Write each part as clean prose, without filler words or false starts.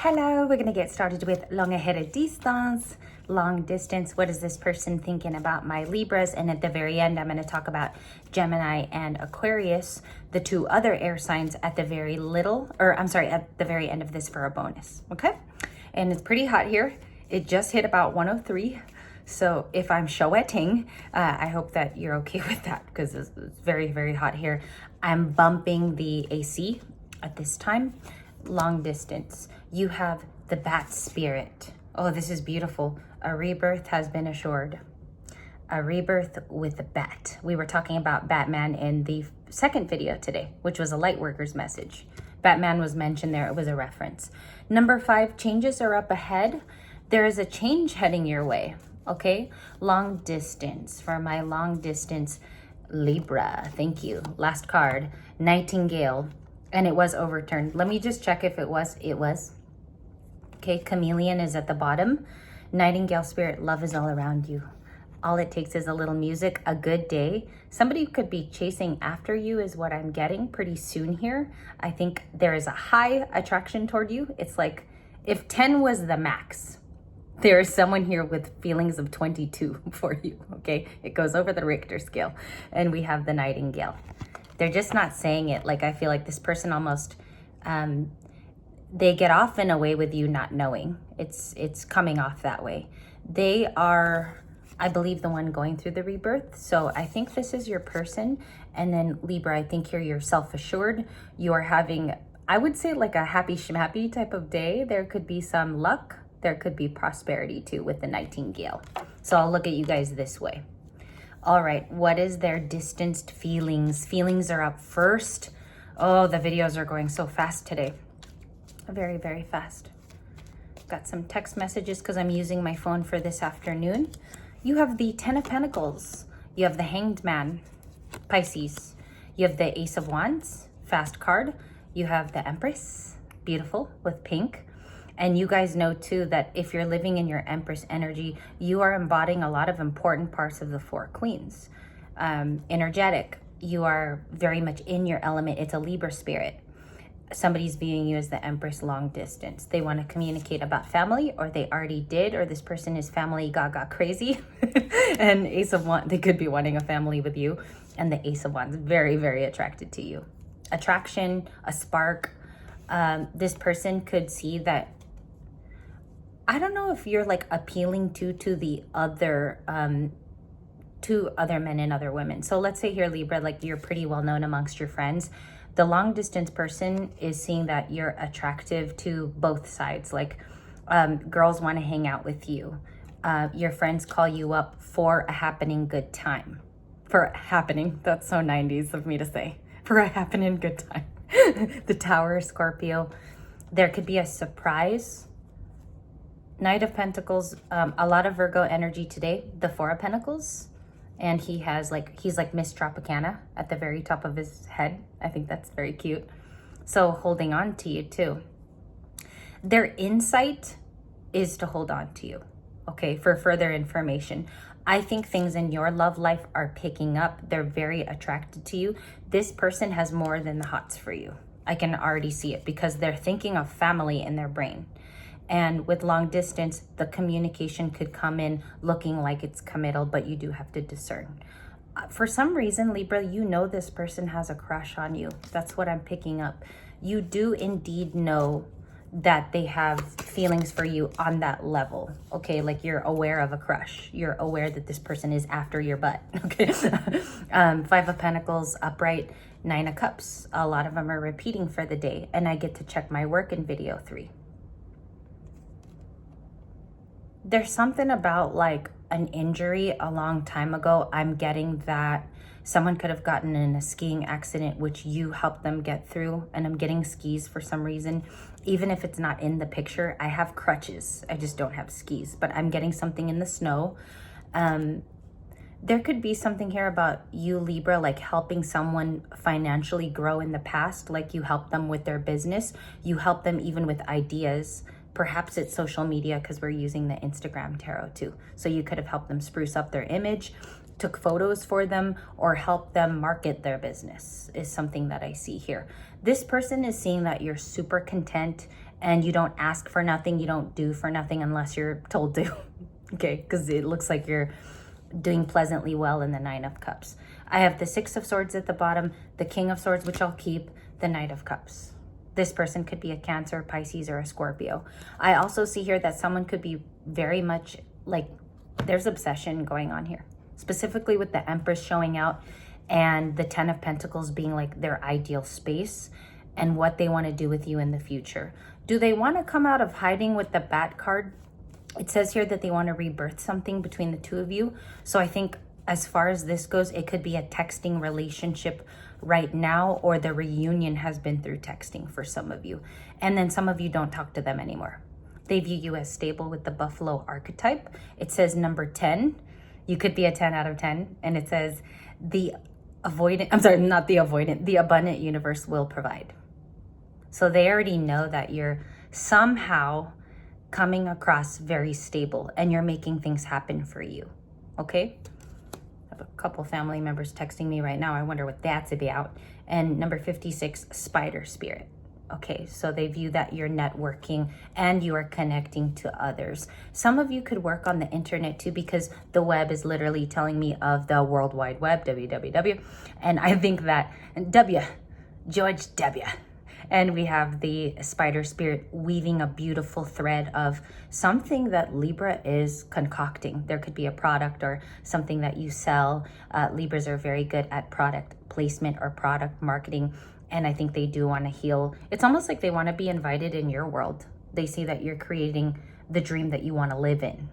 Hello, we're going to get started with longueur distance, long distance. What is this person thinking about my Libras? And at the very end, I'm going to talk about Gemini and Aquarius, the two other air signs at the very at the very end of this for a bonus. Okay. And it's pretty hot here. It just hit about 103. So if I'm sweating, I hope that you're okay with that because it's very, very hot here. I'm bumping the AC at this time. Long distance. You have the bat spirit. Oh, this is beautiful. A rebirth has been assured. A rebirth with a bat. We were talking about Batman in the second video today, which was a light worker's message. Batman was mentioned there. It was a reference. Number 5, changes are up ahead. There is a change heading your way. Okay. Long distance. For my long distance Libra. Thank you. Last card. Nightingale. And it was overturned. Let me just check if it was. It was. Okay, chameleon is at the bottom. Nightingale spirit, love is all around you. All it takes is a little music, a good day. Somebody could be chasing after you is what I'm getting pretty soon here. I think there is a high attraction toward you. It's like if 10 was the max, there is someone here with feelings of 22 for you, okay? It goes over the Richter scale. And we have the nightingale. They're just not saying it. Like, I feel like this person almost, they get off in a way with you not knowing. It's coming off that way. They are, I believe, the one going through the rebirth. So I think this is your person. And then Libra, I think you're self-assured. You're having, I would say, like a happy schmappy type of day. There could be some luck. There could be prosperity too with the nightingale. So I'll look at you guys this way. All right, what is their distanced feelings? Feelings are up first. Oh, the videos are going so fast today. Very, very fast. Got some text messages because I'm using my phone for this afternoon. You have the 10 of Pentacles. You have the Hanged Man, Pisces. You have the Ace of Wands, fast card. You have the Empress, beautiful, with pink. And you guys know too that if you're living in your Empress energy, you are embodying a lot of important parts of the 4 Queens. Energetic, you are very much in your element. It's a Libra spirit. Somebody's viewing you as the Empress long distance. They want to communicate about family, or they already did, or this person is family gaga crazy. And Ace of Wands, they could be wanting a family with you. And the Ace of Wands, very, very attracted to you. Attraction, a spark. This person could see that, I don't know if you're like appealing to the other, to other men and other women. So let's say here, Libra, like you're pretty well known amongst your friends. The long distance person is seeing that you're attractive to both sides. Like girls want to hang out with you. Your friends call you up for a happening good time. For a happening, that's so 90s of me to say. For a happening good time. The Tower, Scorpio. There could be a surprise. Knight of Pentacles, a lot of Virgo energy today. The 4 of Pentacles, and he's like Miss Tropicana at the very top of his head. I think that's very cute. So holding on to you too. Their insight is to hold on to you, okay, for further information. I think things in your love life are picking up. They're very attracted to you. This person has more than the hots for you. I can already see it because they're thinking of family in their brain. And with long distance, the communication could come in looking like it's committal, but you do have to discern. For some reason, Libra, you know this person has a crush on you. That's what I'm picking up. You do indeed know that they have feelings for you on that level. Okay, like you're aware of a crush. You're aware that this person is after your butt. Okay. 5 of Pentacles, upright, 9 of Cups. A lot of them are repeating for the day, and I get to check my work in video 3. There's something about like an injury a long time ago. I'm getting that someone could have gotten in a skiing accident, which you helped them get through. And I'm getting skis for some reason. Even if it's not in the picture, I have crutches. I just don't have skis, but I'm getting something in the snow. There could be something here about you, Libra, like helping someone financially grow in the past. Like you help them with their business. You help them even with ideas. Perhaps it's social media because we're using the Instagram tarot too. So you could have helped them spruce up their image, took photos for them, or helped them market their business is something that I see here. This person is seeing that you're super content and you don't ask for nothing, you don't do for nothing unless you're told to. Okay, because it looks like you're doing pleasantly well in the Nine of Cups. I have the Six of Swords at the bottom, the King of Swords, which I'll keep, the Knight of Cups. This person could be a Cancer, Pisces, or a Scorpio. I also see here that someone could be very much like, there's obsession going on here, specifically with the Empress showing out and the Ten of Pentacles being like their ideal space and what they want to do with you in the future. Do they want to come out of hiding with the Bat card? It says here that they want to rebirth something between the two of you. So I think as far as this goes, it could be a texting relationship right now, or the reunion has been through texting for some of you. And then some of you don't talk to them anymore. They view you as stable with the Buffalo archetype. It says number 10. You could be a 10 out of 10. And it says the abundant universe will provide. So they already know that you're somehow coming across very stable and you're making things happen for you. Okay? I have a couple family members texting me right now. I wonder what that's about. And number 56, Spider Spirit. Okay, so they view that you're networking and you are connecting to others. Some of you could work on the internet too, because the web is literally telling me of the World Wide Web, www. And I think that George W. And we have the Spider Spirit weaving a beautiful thread of something that Libra is concocting. There could be a product or something that you sell. Libras are very good at product placement or product marketing. And I think they do want to heal. It's almost like they want to be invited in your world. They see that you're creating the dream that you want to live in.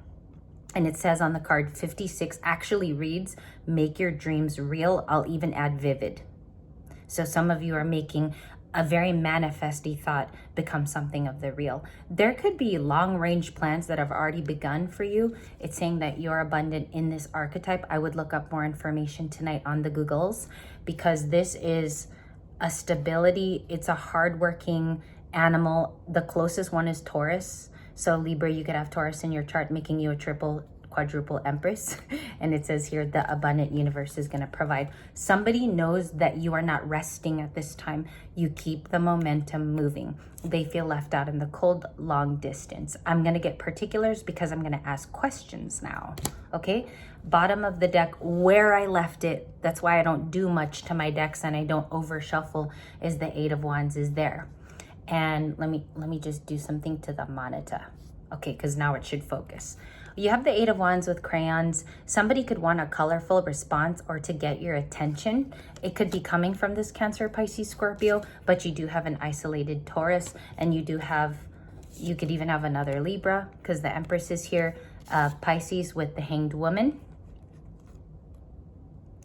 And it says on the card, 56 actually reads, make your dreams real. I'll even add vivid. So some of you are making a very manifesty thought become something of the real. There could be long range plans that have already begun for you. It's saying that you're abundant in this archetype. I would look up more information tonight on the Googles, because this is a stability. It's a hardworking animal. The closest one is Taurus. So Libra, you could have Taurus in your chart, making you a triple, quadruple Empress. And it says here, the abundant universe is going to provide. Somebody knows that you are not resting at this time. You keep the momentum moving. They feel left out in the cold, long distance. I'm going to get particulars because I'm going to ask questions now. Okay. Bottom of the deck, where I left it, that's why I don't do much to my decks and I don't over shuffle, is the Eight of Wands is there. And let me just do something to the monitor. Okay, because now it should focus. You have the Eight of Wands with crayons. Somebody could want a colorful response or to get your attention. It could be coming from this Cancer, Pisces, Scorpio, but you do have an isolated Taurus, and you could even have another Libra, because the Empress is here. Pisces with the Hanged Woman.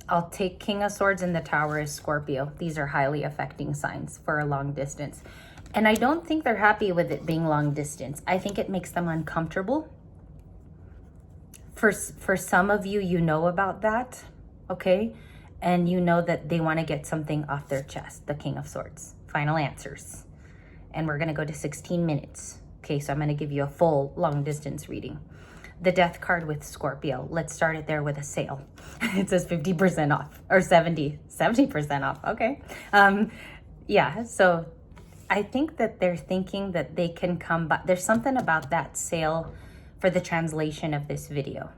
I'll take King of Swords, and the Tower is Scorpio. These are highly affecting signs for a long distance. And I don't think they're happy with it being long distance. I think it makes them uncomfortable. For some of you, you know about that, okay? And you know that they want to get something off their chest, the King of Swords. Final answers. And we're going to go to 16 minutes. Okay, so I'm going to give you a full long distance reading. The Death card with Scorpio. Let's start it there with a sale. It says 50% off, or 70% off. Okay. Yeah, so I think that they're thinking that they can come back. There's something about that sale for the translation of this video.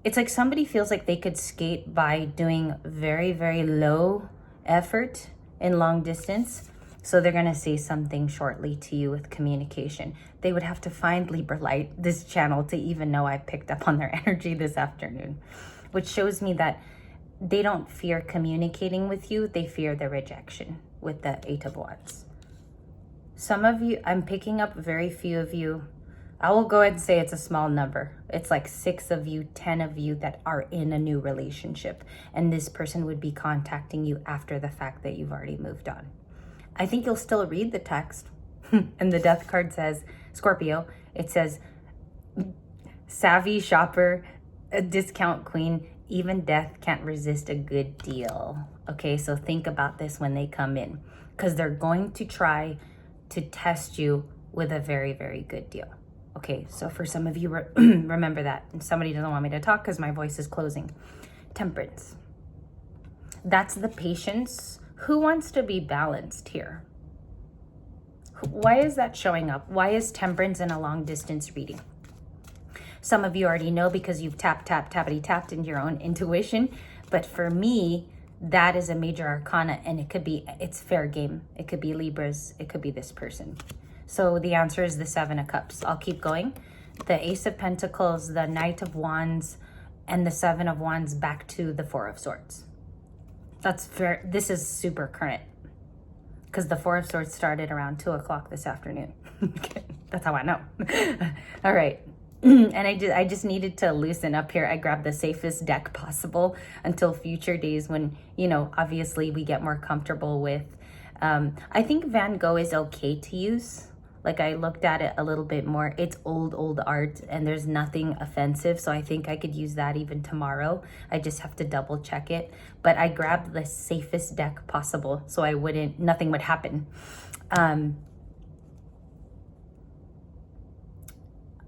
It's like somebody feels like they could skate by doing very, very low effort in long distance. So they're going to say something shortly to you with communication. They would have to find Libra Light, this channel, to even know I picked up on their energy this afternoon, which shows me that they don't fear communicating with you. They fear the rejection with the Eight of Wands. Some of you, I'm picking up very few of you. I will go ahead and say it's a small number. It's like 6 of you, 10 of you that are in a new relationship. And this person would be contacting you after the fact that you've already moved on. I think you'll still read the text. And the Death card says, Scorpio, it says, savvy shopper, a discount queen, even death can't resist a good deal. Okay, so think about this when they come in, because they're going to try to test you with a very, very good deal. Okay, so for some of you, remember that. And somebody doesn't want me to talk because my voice is closing. Temperance. That's the patience. Who wants to be balanced here? why is that showing up? Why is Temperance in a long distance reading? Some of you already know because you've tappity-tapped into your own intuition. But for me, that is a major arcana, and it's fair game. It could be Libras, it could be this person. So the answer is the Seven of Cups. I'll keep going. The Ace of Pentacles, the Knight of Wands, and the Seven of Wands back to the Four of Swords. That's fair. This is super current because the Four of Swords started around 2 o'clock this afternoon. That's how I know. All right. And I just needed to loosen up here. I grabbed the safest deck possible until future days when, you know, obviously we get more comfortable with. I think Van Gogh is okay to use. Like, I looked at it a little bit more. It's old art and there's nothing offensive. So I think I could use that even tomorrow. I just have to double check it. But I grabbed the safest deck possible so nothing would happen.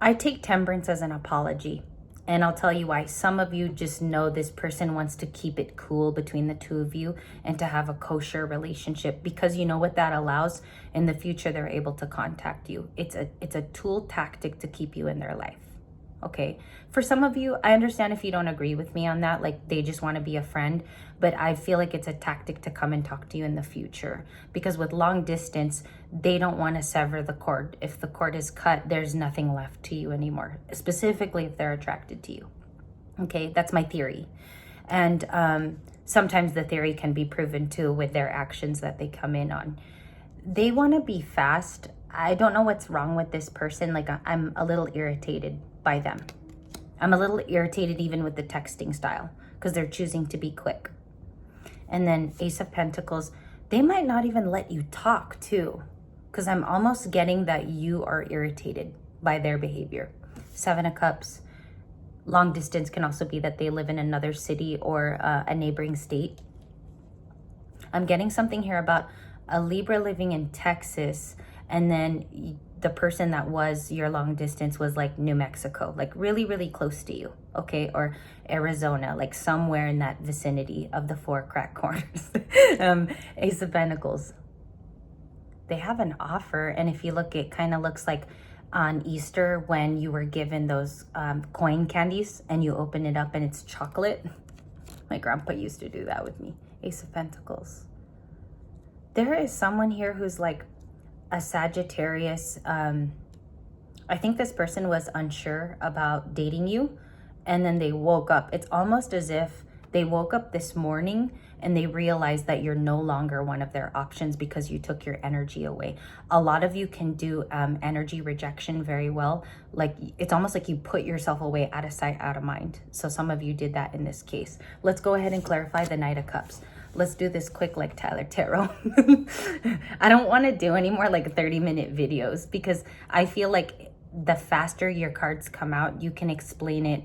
I take Temperance as an apology, and I'll tell you why. Some of you just know this person wants to keep it cool between the two of you and to have a kosher relationship, because you know what that allows? In the future, they're able to contact you. It's a tool tactic to keep you in their life. Okay. For some of you, I understand if you don't agree with me on that, like they just want to be a friend, but I feel like it's a tactic to come and talk to you in the future, because with long distance, they don't want to sever the cord. If the cord is cut, there's nothing left to you anymore, specifically if they're attracted to you. Okay. That's my theory. And sometimes the theory can be proven too with their actions that they come in on. They want to be fast. I don't know what's wrong with this person. Like, I'm a little irritated by them. I'm a little irritated even with the texting style because they're choosing to be quick. And then Ace of Pentacles, they might not even let you talk too, because I'm almost getting that you are irritated by their behavior. Seven of Cups, long distance can also be that they live in another city or a neighboring state. I'm getting something here about a Libra living in Texas, and then the person that was your long distance was like New Mexico, like really, really close to you, okay? Or Arizona, like somewhere in that vicinity of the four crack corners. Ace of Pentacles. They have an offer, and if you look, it kind of looks like on Easter when you were given those coin candies and you open it up and it's chocolate. My grandpa used to do that with me. Ace of Pentacles. There is someone here who's like a Sagittarius. I think this person was unsure about dating you, and then they woke up. It's almost as if they woke up this morning and they realized that you're no longer one of their options because you took your energy away. A lot of you can do energy rejection very well. Like, it's almost like you put yourself away, out of sight, out of mind. So some of you did that in this case. Let's go ahead and clarify the Knight of Cups. Let's do this quick like Tyler Tarot. I don't want to do any more like 30-minute videos, because I feel like the faster your cards come out, you can explain it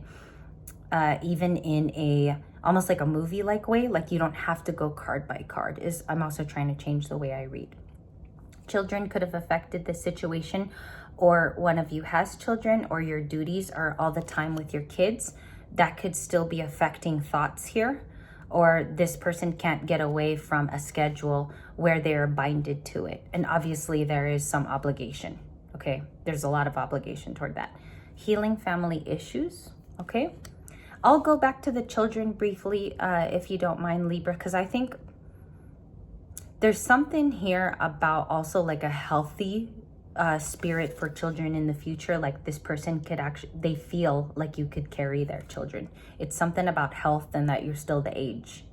even in a almost like a movie-like way. Like, you don't have to go card by card. I'm also trying to change the way I read. Children could have affected this situation, or one of you has children, or your duties are all the time with your kids. That could still be affecting thoughts here. Or this person can't get away from a schedule where they're binded to it. And obviously there is some obligation, okay? There's a lot of obligation toward that. Healing family issues, okay? I'll go back to the children briefly, if you don't mind, Libra, because I think there's something here about also like a healthy spirit for children in the future. Like, this person could actually, they feel like you could carry their children. It's something about health and that you're still the age.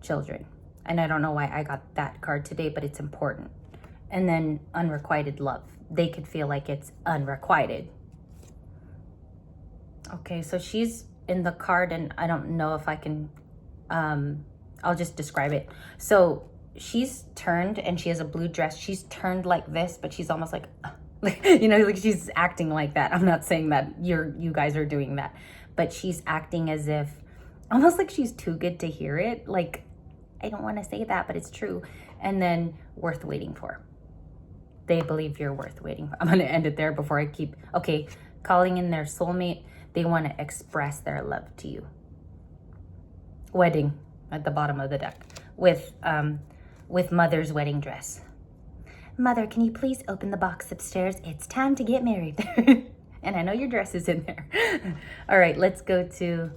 Children. And I don't know why I got that card today, but it's important. And then unrequited love. They could feel like it's unrequited. Okay, so she's in the card, and I don't know if I can, I'll just describe it. So she's turned, and she has a blue dress. She's turned like this, but she's almost like you know, like she's acting like that. I'm not saying that you guys are doing that, but she's acting as if almost like she's too good to hear it. Like, I don't want to say that, but it's true. And then worth waiting for. They believe you're worth waiting for. I'm going to end it there before I keep, okay, calling in their soulmate. They want to express their love to you. Wedding at the bottom of the deck with mother's wedding dress. Mother, can you please open the box upstairs? It's time to get married. And I know your dress is in there. All right, let's go to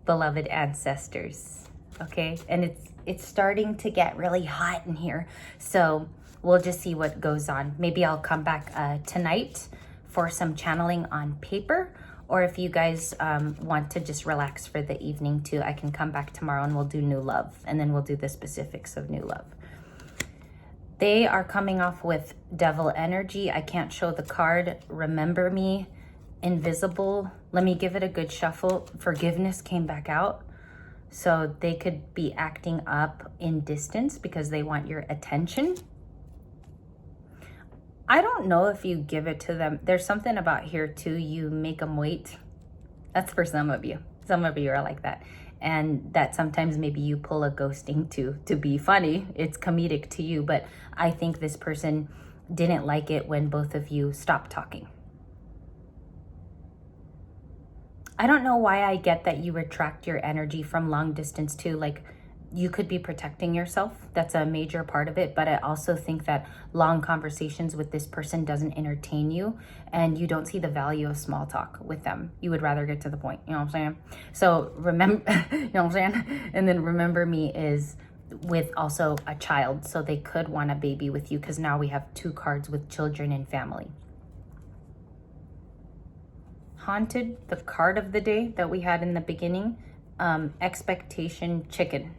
beloved ancestors. Okay, and it's starting to get really hot in here. So we'll just see what goes on. Maybe I'll come back tonight for some channeling on paper. Or if you guys want to just relax for the evening too, I can come back tomorrow and we'll do new love. And then we'll do the specifics of new love. They are coming off with devil energy. I can't show the card. Remember me, invisible. Let me give it a good shuffle. Forgiveness came back out. So they could be acting up in distance because they want your attention. I don't know if you give it to them. There's something about here too. You make them wait. That's for some of you. Some of you are like that. And that sometimes maybe you pull a ghosting to be funny. It's comedic to you. But I think this person didn't like it when both of you stopped talking. I don't know why I get that you retract your energy from long distance too. Like, you could be protecting yourself. That's a major part of it. But I also think that long conversations with this person doesn't entertain you, and you don't see the value of small talk with them. You would rather get to the point. You know what I'm saying? So remember, you know what I'm saying? And then remember me is with also a child. So they could want a baby with you, because now we have 2 cards with children and family. Haunted, the card of the day that we had in the beginning, expectation chicken.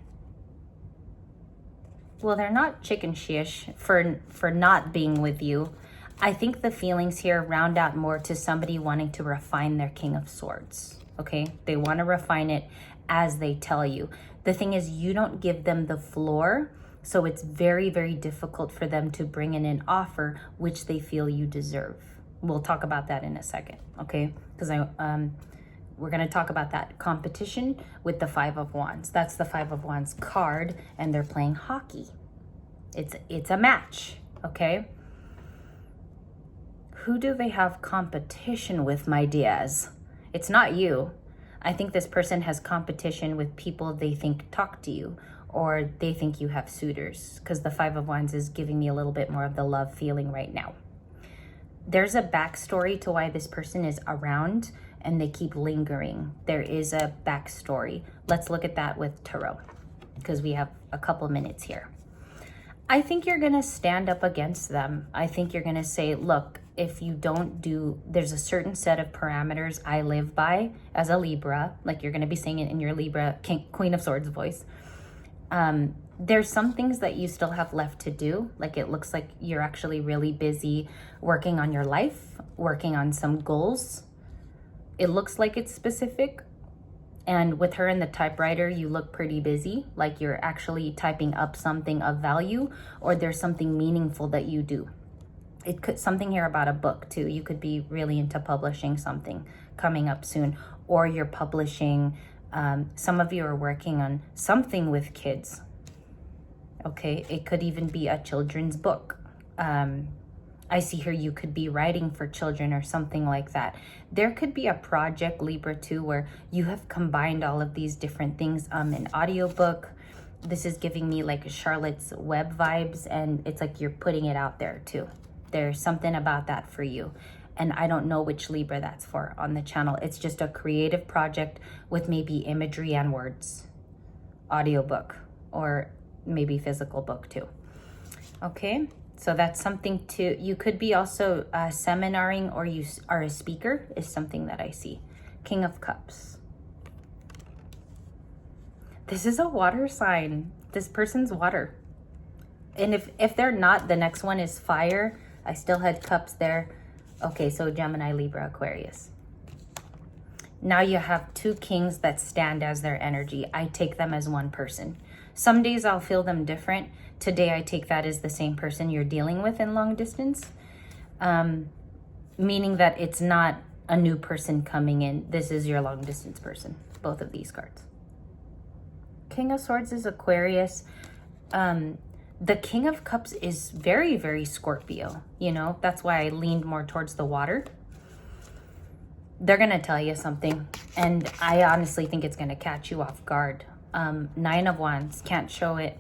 Well, they're not chicken shish for not being with you. I think the feelings here round out more to somebody wanting to refine their King of Swords, okay? They want to refine it as they tell you. The thing is, you don't give them the floor, so it's very, very difficult for them to bring in an offer which they feel you deserve. We'll talk about that in a second, okay? Because we're going to talk about that competition with the 5 of Wands. That's the 5 of Wands card, and they're playing hockey. It's a match, okay? Who do they have competition with, my Diaz? It's not you. I think this person has competition with people they think talk to you, or they think you have suitors, because the 5 of Wands is giving me a little bit more of the love feeling right now. There's a backstory to why this person is around and they keep lingering. There is a backstory. Let's look at that with tarot, because we have a couple minutes here. I think you're gonna stand up against them. I think you're gonna say, look, if you don't do, there's a certain set of parameters I live by as a Libra, like you're gonna be saying it in your Libra Queen of Swords voice. There's some things that you still have left to do. Like, it looks like you're actually really busy working on your life, working on some goals. It looks like it's specific. And with her in the typewriter, you look pretty busy, like you're actually typing up something of value, or there's something meaningful that you do. It could something here about a book too. You could be really into publishing something coming up soon, or you're publishing, some of you are working on something with kids. Okay, it could even be a children's book. I see here you could be writing for children or something like that. There could be a project, Libra, too, where you have combined all of these different things. An audiobook. This is giving me like Charlotte's Web vibes, and it's like you're putting it out there too. There's something about that for you. And I don't know which Libra that's for on the channel. It's just a creative project with maybe imagery and words. Audiobook, or maybe physical book too. Okay, so that's something to, you could be also seminaring, or you are a speaker is something that I see. King of Cups. This is a water sign. This person's water. And if they're not, the next one is fire. I still had cups there. Okay, so Gemini, Libra, Aquarius. Now you have 2 kings that stand as their energy. I take them as one person. Some days I'll feel them different. Today I take that as the same person you're dealing with in long distance. Meaning that it's not a new person coming in. This is your long distance person, both of these cards. King of Swords is Aquarius. The King of Cups is very, very Scorpio. You know, that's why I leaned more towards the water. They're going to tell you something, and I honestly think it's going to catch you off guard. 9 of Wands, can't show it.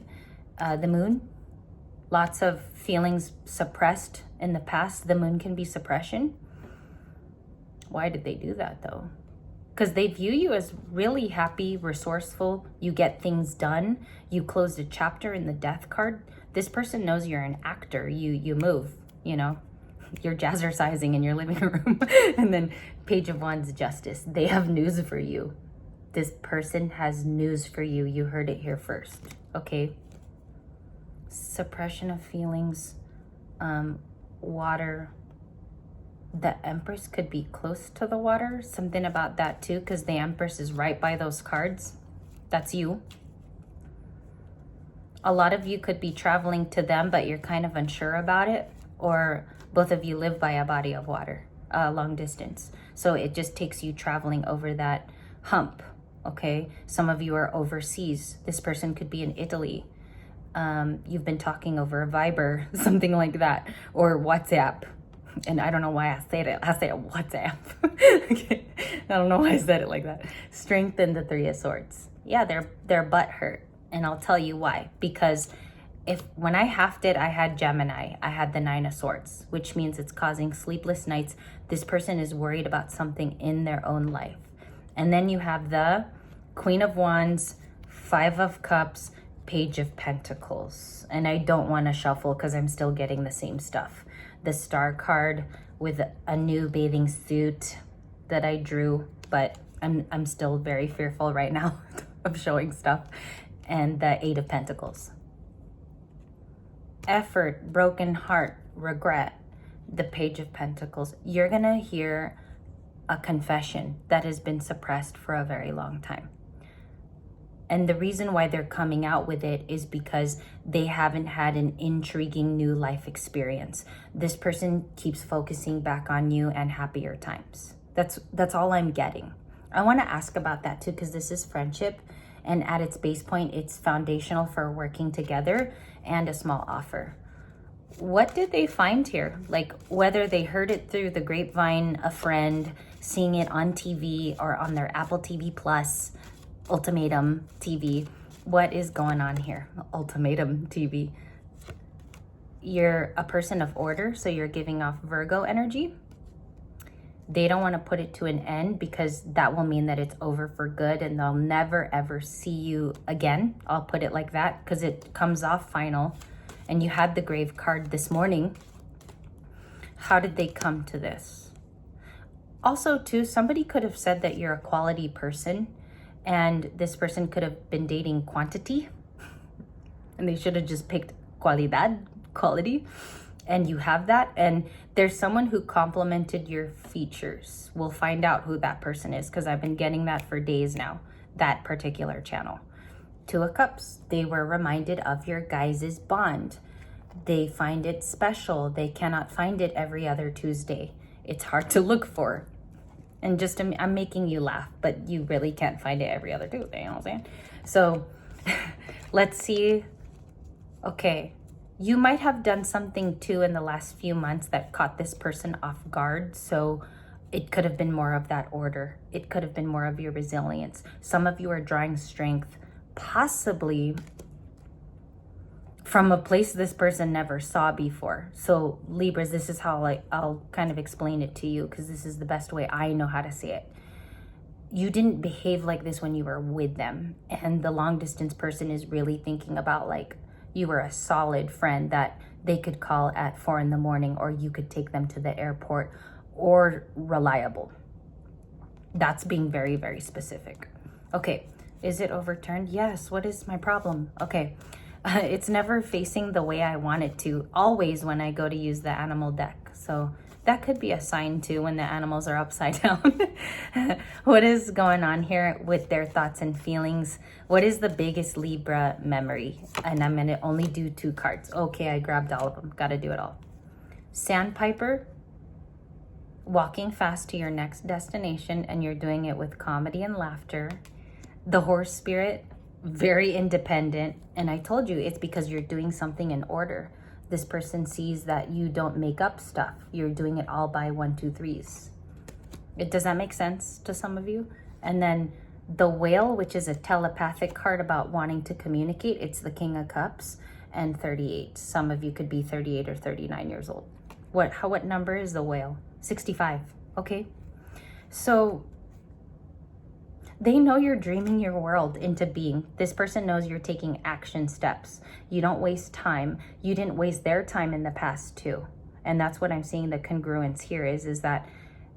The Moon, Lots of feelings suppressed in the past. The moon can be suppression. Why did they do that though? Because they view you as really happy, resourceful. You get things done. You closed a chapter in the death card. This person knows you're an actor. You move, you know. You're jazzercising in your living room. And then Page of Wands, Justice. They have news for you. This person has news for you. You heard it here first. Okay. Suppression of feelings. Water. The Empress could be close to the water. Something about that too, because the Empress is right by those cards. That's you. A lot of you could be traveling to them, but you're kind of unsure about it. Or both of you live by a body of water, long distance. So it just takes you traveling over that hump, okay? Some of you are overseas. This person could be in Italy. You've been talking over Viber, something like that, or WhatsApp. And I don't know why I said it. I said WhatsApp. Okay. I don't know why I said it like that. Strength and the Three of Swords. Yeah, they're butt hurt. And I'll tell you why. Because when I halved it, I had Gemini. I had the Nine of Swords, which means it's causing sleepless nights. This person is worried about something in their own life. And then you have the Queen of Wands, Five of Cups, Page of Pentacles. And I don't want to shuffle because I'm still getting the same stuff. The Star card with a new bathing suit that I drew, but I'm still very fearful right now of showing stuff. And the Eight of Pentacles. Effort, broken heart, regret, the Page of Pentacles. You're gonna hear a confession that has been suppressed for a very long time. And the reason why they're coming out with it is because they haven't had an intriguing new life experience. This person keeps focusing back on you and happier times. That's all I'm getting. I want to ask about that too, because this is friendship, and at its base point, it's foundational for working together and a small offer. What did they find here? Like whether they heard it through the grapevine, a friend, seeing it on TV or on their Apple TV Plus, Ultimatum TV. What is going on here? Ultimatum TV. You're a person of order, so you're giving off Virgo energy. They don't want to put it to an end because that will mean that it's over for good and they'll never ever see you again. I'll put it like that because it comes off final. And you had the Grave card this morning. How did they come to this? Also, too, somebody could have said that you're a quality person. And this person could have been dating quantity. And they should have just picked cualidad, quality. And you have that. And there's someone who complimented your features. We'll find out who that person is because I've been getting that for days now. That particular channel. Two of Cups. They were reminded of your guys' bond. They find it special. They cannot find it every other Tuesday. It's hard to look for. And just, I'm making you laugh, but you really can't find it every other Tuesday, you know what I'm saying? So let's see. Okay, you might have done something too in the last few months that caught this person off guard. So it could have been more of that order. It could have been more of your resilience. Some of you are drawing strength, possibly from a place this person never saw before. So Libras, this is how I'll kind of explain it to you because this is the best way I know how to say it. You didn't behave like this when you were with them. And the long distance person is really thinking about like you were a solid friend that they could call at 4 a.m, or you could take them to the airport, or reliable. That's being very, very specific. Okay, is it overturned? Yes, what is my problem? Okay. It's never facing the way I want it to, always when I go to use the animal deck. So that could be a sign too when the animals are upside down. What is going on here with their thoughts and feelings? What is the biggest Libra memory? And I'm going to only do 2 cards. Okay, I grabbed all of them. Got to do it all. Sandpiper, walking fast to your next destination, and you're doing it with comedy and laughter. The Horse Spirit, very independent. And I told you it's because you're doing something in order. This person sees that you don't make up stuff. You're doing it all by 1, 2, 3s. Does that make sense to some of you? And then the Whale, which is a telepathic card about wanting to communicate. It's the King of Cups. and 38. Some of you could be 38 or 39 years old. What number is the whale? 65. Okay. So they know you're dreaming your world into being. This person knows you're taking action steps. You don't waste time. You didn't waste their time in the past too. And that's what I'm seeing the congruence here is that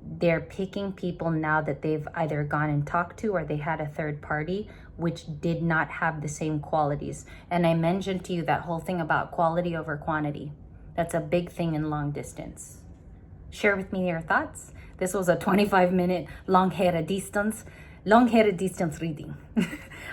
they're picking people now that they've either gone and talked to or they had a third party, which did not have the same qualities. And I mentioned to you that whole thing about quality over quantity. That's a big thing in long distance. Share with me your thoughts. This was a 25-minute long distance reading.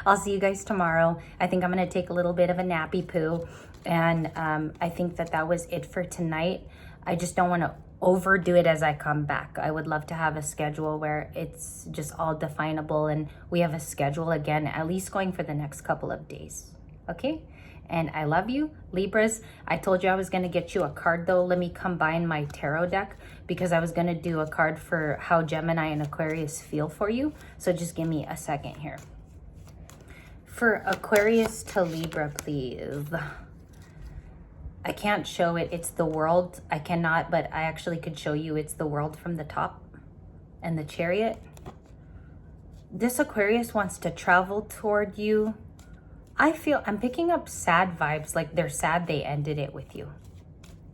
I'll see you guys tomorrow. I think I'm going to take a little bit of a nappy poo. And I think that was it for tonight. I just don't want to overdo it as I come back. I would love to have a schedule where it's just all definable and we have a schedule again, at least going for the next couple of days. Okay? And I love you, Libras. I told you I was going to get you a card though. Let me combine my tarot deck because I was going to do a card for how Gemini and Aquarius feel for you. So just give me a second here. For Aquarius to Libra, please. I can't show it. It's the world. I cannot, but I actually could show you it's the world from the top and the Chariot. This Aquarius wants to travel toward you. I'm picking up sad vibes, like they're sad they ended it with you.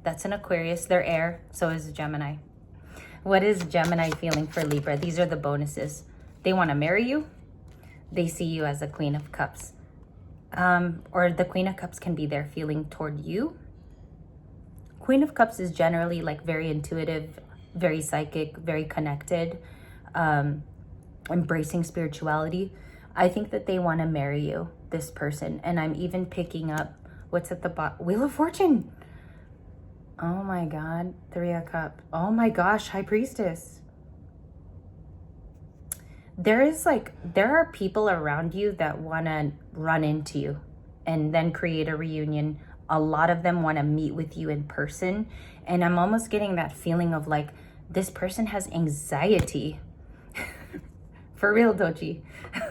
That's an Aquarius. They're air. So is Gemini. What is Gemini feeling for Libra? These are the bonuses. They want to marry you. They see you as a Queen of Cups. Or the Queen of Cups can be their feeling toward you. Queen of Cups is generally like very intuitive, very psychic, very connected, embracing spirituality. I think that they want to marry you, this person. And I'm even picking up, what's at the bottom? Wheel of Fortune. Oh my God. 3 of Cups. Oh my gosh. High Priestess. There are people around you that want to run into you and then create a reunion. A lot of them want to meet with you in person. And I'm almost getting that feeling of like, this person has anxiety. For real, Doji.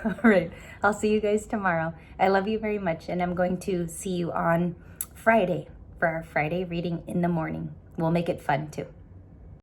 All right. I'll see you guys tomorrow. I love you very much. And I'm going to see you on Friday for our Friday reading in the morning. We'll make it fun too.